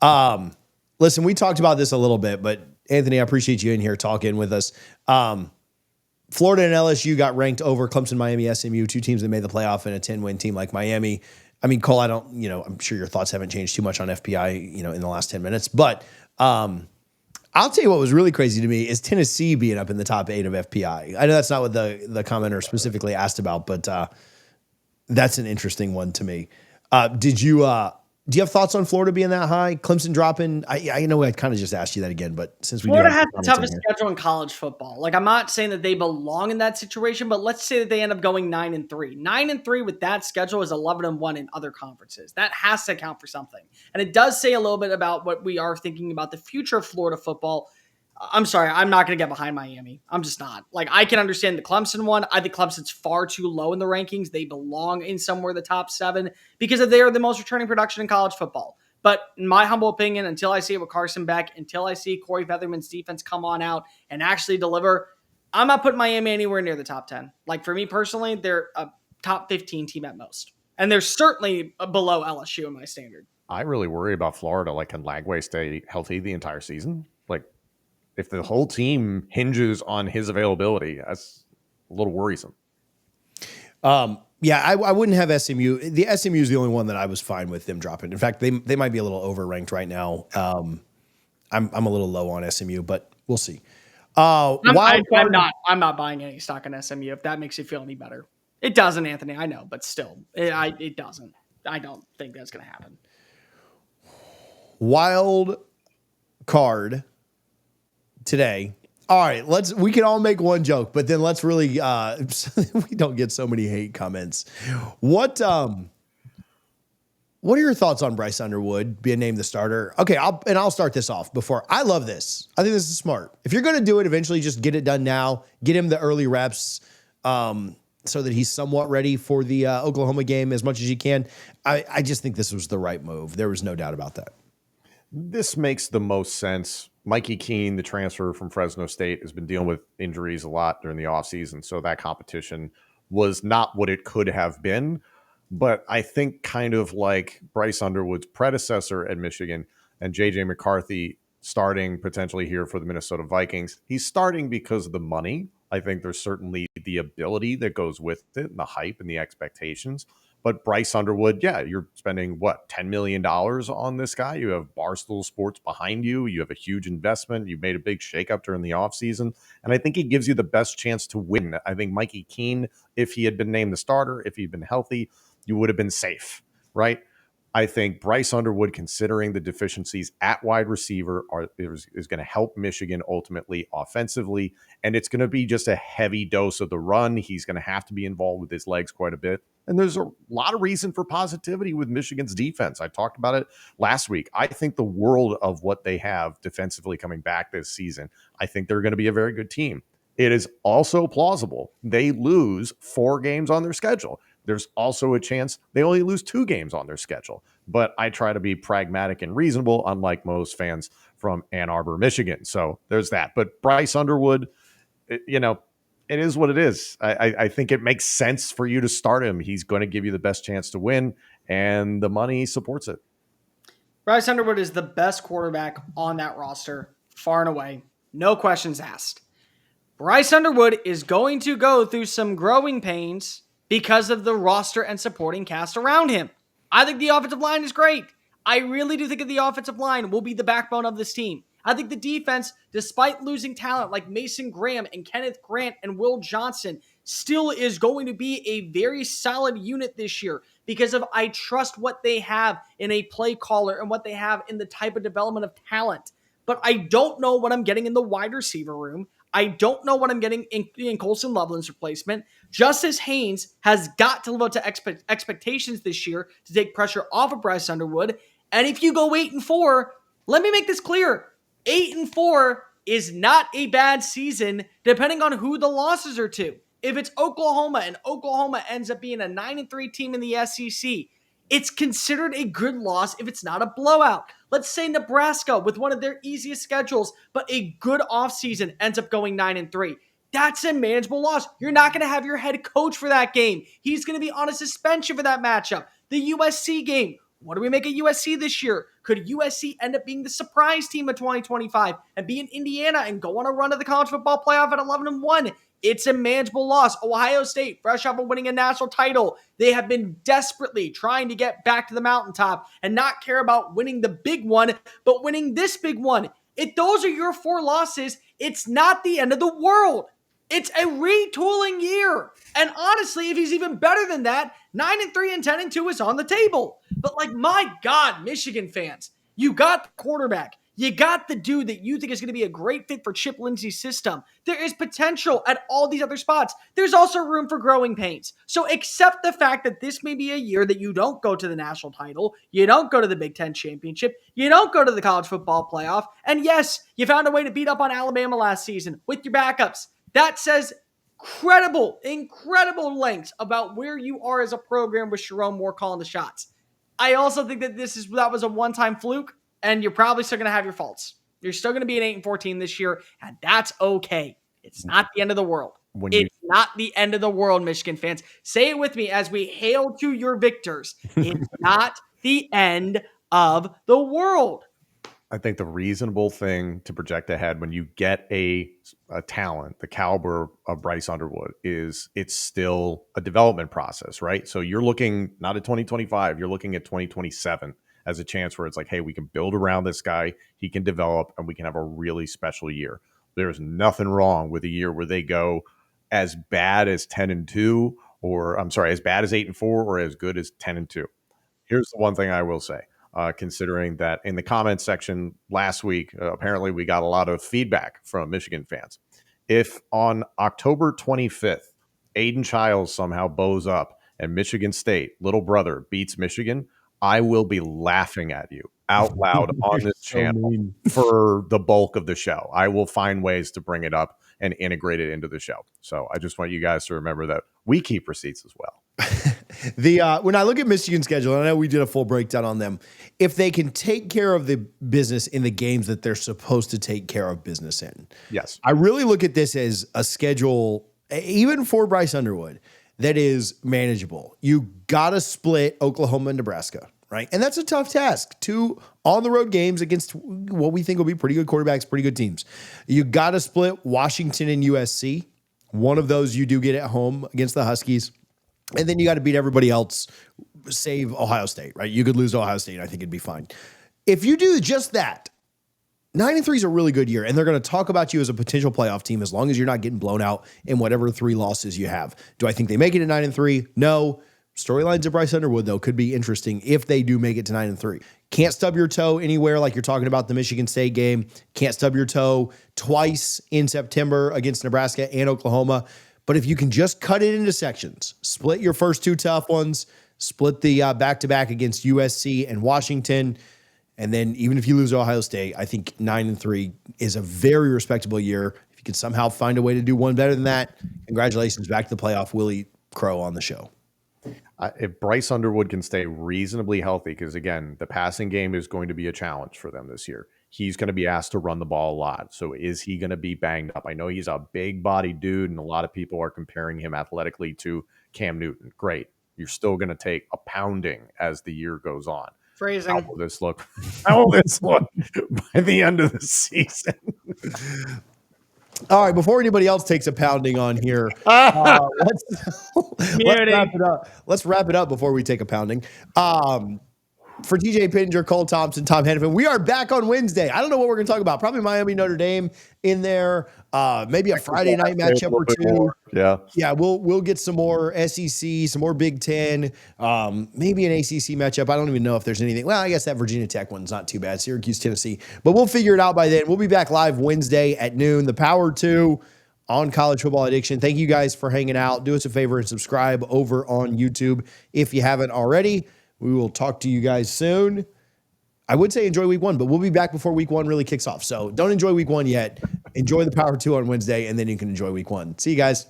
Listen, we talked about this a little bit, but Anthony, I appreciate you in here talking with us. Florida and LSU got ranked over Clemson, Miami, SMU, two teams that made the playoff, and a 10-win team like Miami. I mean, Cole, I'm sure your thoughts haven't changed too much on FPI, in the last 10 minutes, but I'll tell you what was really crazy to me is Tennessee being up in the top 8 of FPI. I know that's not what the commenter specifically asked about, but that's an interesting one to me. Do you have thoughts on Florida being that high? Clemson dropping? I know I kind of just asked you that again, but since we Florida has the toughest schedule in college football. Like, I'm not saying that they belong in that situation, but let's say that they end up going 9-3. 9-3 with that schedule is 11-1 in other conferences. That has to count for something. And it does say a little bit about what we are thinking about the future of Florida football. I'm sorry, I'm not going to get behind Miami. I'm just not. Like, I can understand the Clemson one. I think Clemson's far too low in the rankings. They belong in somewhere in the top 7 because they are the most returning production in college football. But in my humble opinion, until I see it with Carson Beck, until I see Corey Featherman's defense come on out and actually deliver, I'm not putting Miami anywhere near the top 10. Like, for me personally, they're a top 15 team at most. And they're certainly below LSU in my standard. I really worry about Florida. Like, can Lagway stay healthy the entire season? Like, if the whole team hinges on his availability, that's a little worrisome. Yeah, I wouldn't have SMU. The SMU is the only one that I was fine with them dropping. In fact, they might be a little overranked right now. I'm a little low on SMU, but we'll see. I'm not buying any stock in SMU if that makes you feel any better. It doesn't, Anthony. I know, but still, it doesn't. I don't think that's going to happen. Wild card today. All right, we can all make one joke, but then let's really we don't get so many hate comments. What are your thoughts on Bryce Underwood being named the starter? Okay, I'll start this off before. I love this. I think this is smart. If you're going to do it eventually, just get it done now. Get him the early reps so that he's somewhat ready for the Oklahoma game as much as you can. I just think this was the right move. There was no doubt about that. This makes the most sense. Mikey Keene, the transfer from Fresno State, has been dealing with injuries a lot during the offseason, so that competition was not what it could have been. But I think kind of like Bryce Underwood's predecessor at Michigan and J.J. McCarthy starting potentially here for the Minnesota Vikings, he's starting because of the money. I think there's certainly the ability that goes with it and the hype and the expectations. But Bryce Underwood, yeah, you're spending, $10 million on this guy? You have Barstool Sports behind you. You have a huge investment. You made a big shakeup during the offseason. And I think he gives you the best chance to win. I think Mikey Keene, if he had been named the starter, if he'd been healthy, you would have been safe, right? I think Bryce Underwood, considering the deficiencies at wide receiver, is going to help Michigan ultimately offensively. And it's going to be just a heavy dose of the run. He's going to have to be involved with his legs quite a bit. And there's a lot of reason for positivity with Michigan's defense. I talked about it last week. I think the world of what they have defensively coming back this season. I think they're going to be a very good team. It is also plausible they lose 4 games on their schedule. There's also a chance they only lose 2 games on their schedule. But I try to be pragmatic and reasonable, unlike most fans from Ann Arbor, Michigan. So there's that. But Bryce Underwood, it is what it is. I think it makes sense for you to start him. He's going to give you the best chance to win, and the money supports it. Bryce Underwood is the best quarterback on that roster, far and away. No questions asked. Bryce Underwood is going to go through some growing pains because of the roster and supporting cast around him. I think the offensive line is great. I really do think that the offensive line will be the backbone of this team. I think the defense, despite losing talent like Mason Graham and Kenneth Grant and Will Johnson, still is going to be a very solid unit this year because of I trust what they have in a play caller and what they have in the type of development of talent. But I don't know what I'm getting in the wide receiver room. I don't know what I'm getting in Colson Loveland's replacement. Justice Haynes has got to live up to expectations this year to take pressure off of Bryce Underwood. And if you go 8-4, let me make this clear. 8-4 is not a bad season, depending on who the losses are to. If it's Oklahoma and Oklahoma ends up being a 9-3 team in the SEC, it's considered a good loss if it's not a blowout. Let's say Nebraska, with one of their easiest schedules, but a good offseason, ends up going 9-3. That's a manageable loss. You're not going to have your head coach for that game. He's going to be on a suspension for that matchup. The USC game, What do we make of USC this year? Could USC end up being the surprise team of 2025 and be in Indiana and go on a run to the college football playoff at 11-1? It's a manageable loss. Ohio State, fresh off of winning a national title, they have been desperately trying to get back to the mountaintop and not care about winning the big one, but winning this big one. If those are your 4 losses, it's not the end of the world. It's a retooling year. And honestly, if he's even better than that, 9-3 and 10-2 is on the table. But my God, Michigan fans, you got the quarterback. You got the dude that you think is going to be a great fit for Chip Lindsey's system. There is potential at all these other spots. There's also room for growing pains. So accept the fact that this may be a year that you don't go to the national title, you don't go to the Big Ten championship, you don't go to the college football playoff, and yes, you found a way to beat up on Alabama last season with your backups. That says incredible lengths about where you are as a program with Sharon Moore calling the shots. I also think that that was a one-time fluke, and you're probably still going to have your faults. You're still going to be an 8-14 this year, and that's okay. It's not the end of the world. It's not the end of the world, Michigan fans. Say it with me as we hail to your victors. It's not the end of the world. I think the reasonable thing to project ahead when you get a talent, the caliber of Bryce Underwood, is it's still a development process, right? So you're looking not at 2025, you're looking at 2027 as a chance where it's like, hey, we can build around this guy, he can develop, and we can have a really special year. There's nothing wrong with a year where they go as bad as 10-2, or I'm sorry, as bad as 8-4, or as good as 10-2. Here's the one thing I will say. Considering that in the comments section last week, apparently we got a lot of feedback from Michigan fans. If on October 25th, Aiden Childs somehow bows up and Michigan State, little brother, beats Michigan, I will be laughing at you out loud on this channel for the bulk of the show. I will find ways to bring it up and integrate it into the show. So I just want you guys to remember that we keep receipts as well. When I look at Michigan's schedule, and I know we did a full breakdown on them, if they can take care of the business in the games that they're supposed to take care of business in. Yes. I really look at this as a schedule, even for Bryce Underwood, that is manageable. You got to split Oklahoma and Nebraska, right? And that's a tough task. 2 on-the-road games against what we think will be pretty good quarterbacks, pretty good teams. You got to split Washington and USC. One of those you do get at home against the Huskies. And then you got to beat everybody else, save Ohio State, right? You could lose to Ohio State. I think it'd be fine. If you do just that, 9-3 is a really good year, and they're going to talk about you as a potential playoff team as long as you're not getting blown out in whatever 3 losses you have. Do I think they make it to 9-3? No. Storylines of Bryce Underwood, though, could be interesting if they do make it to 9-3. Can't stub your toe anywhere like you're talking about the Michigan State game. Can't stub your toe twice in September against Nebraska and Oklahoma. But if you can just cut it into sections, split your first 2 tough ones, split the back-to-back against USC and Washington, and then even if you lose Ohio State, I think 9-3 is a very respectable year. If you can somehow find a way to do one better than that, congratulations, back to the playoff, Willie Crow on the show. If Bryce Underwood can stay reasonably healthy, because again, the passing game is going to be a challenge for them this year. He's going to be asked to run the ball a lot. So is he going to be banged up? I know he's a big body dude, and a lot of people are comparing him athletically to Cam Newton. Great. You're still going to take a pounding as the year goes on. Phrasing. How will this look? How will this look by the end of the season? All right, before anybody else takes a pounding on here, let's wrap it up. Let's wrap it up before we take a pounding. For TJ Pittenger, Cole Thompson, Tom Hennepin, we are back on Wednesday. I don't know what we're going to talk about. Probably Miami, Notre Dame in there. Maybe a Friday night matchup or 2. Yeah. We'll get some more SEC, some more Big Ten, maybe an ACC matchup. I don't even know if there's anything. Well, I guess that Virginia Tech one's not too bad. Syracuse, Tennessee. But we'll figure it out by then. We'll be back live Wednesday at noon. The Power 2 on College Football Addiction. Thank you guys for hanging out. Do us a favor and subscribe over on YouTube if you haven't already. We will talk to you guys soon. I would say enjoy week 1, but we'll be back before week 1 really kicks off. So don't enjoy week 1 yet. Enjoy the Power 2 on Wednesday, and then you can enjoy week 1. See you guys.